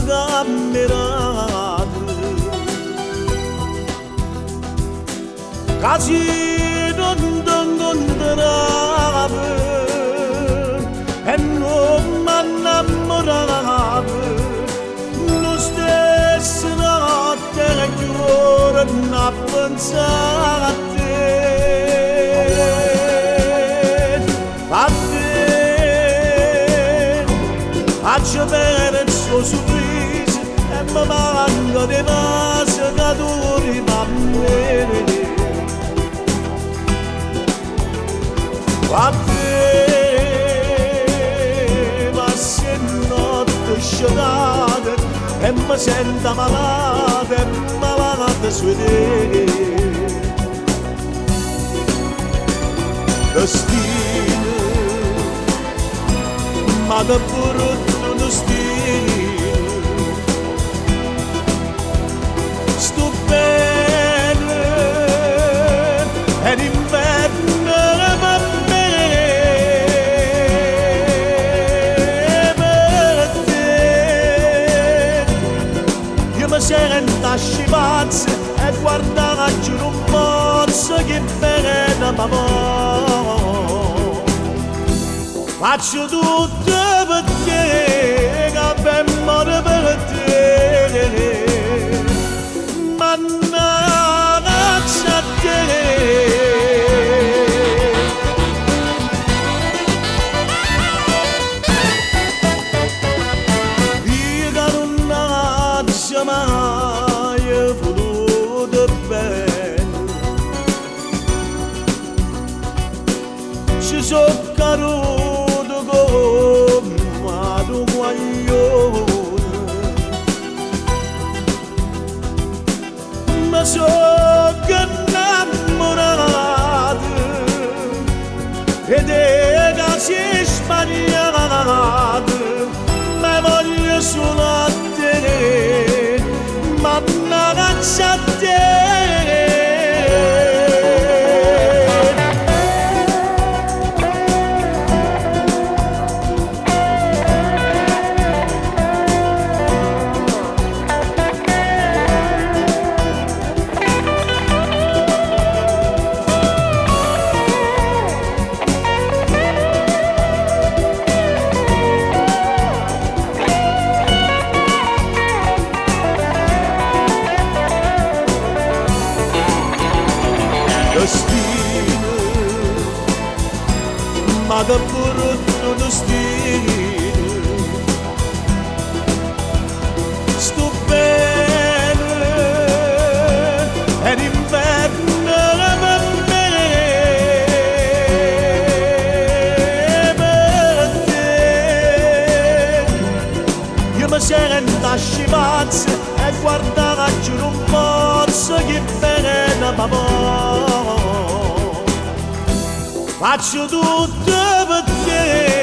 camminare casi non t'incontravo e non mi innamoravo lo stesso notte che ora non pensare a te faccio bene il suo sorriso e mi manca di passatori bambini a te ma se notte sciolate e mi sento malata e malata su te destino ma che brutto destino sto bene e l'inverno va bene per te io mi sento scivazza e guardare giù un pozzo che bene m'amore faccio tutto per te, che ben muore per te, mannaggia a te. Io che non faccio mai voluto bene, ci sono caduto ma so che innamorato ed è che si è sbagliato ma voglio solo a te mannaggia a te destino, ma che brutto destino, sto bene e l'inverno va bene per te, io mi sento scivazza e guardare giù un pozzo che bene m'amore faccio tutto per te